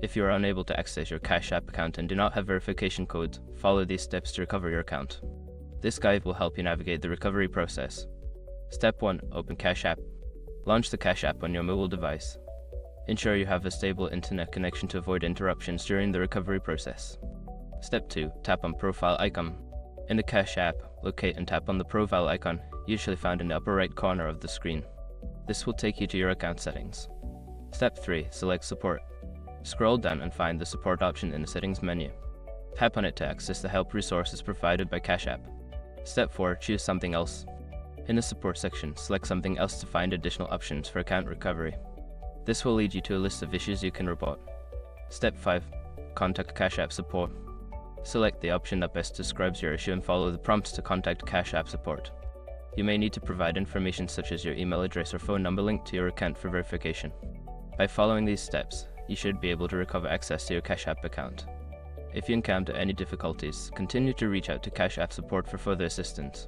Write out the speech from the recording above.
If you are unable to access your Cash App account and do not have verification code, follow these steps to recover your account. This guide will help you navigate the recovery process. Step 1. Open Cash App. Launch the Cash App on your mobile device. Ensure you have a stable internet connection to avoid interruptions during the recovery process. Step 2. Tap on Profile icon. In the Cash App, locate and tap on the profile icon, usually found in the upper right corner of the screen. This will take you to your account settings. Step 3. Select Support. Scroll down and find the Support option in the Settings menu. Tap on it to access the help resources provided by Cash App. Step 4. Choose Something Else. In the Support section, select Something Else to find additional options for account recovery. This will lead you to a list of issues you can report. Step 5. Contact Cash App Support. Select the option that best describes your issue and follow the prompts to contact Cash App Support. You may need to provide information such as your email address or phone number linked to your account for verification. By following these steps, you should be able to recover access to your Cash App account. If you encounter any difficulties, continue to reach out to Cash App Support for further assistance.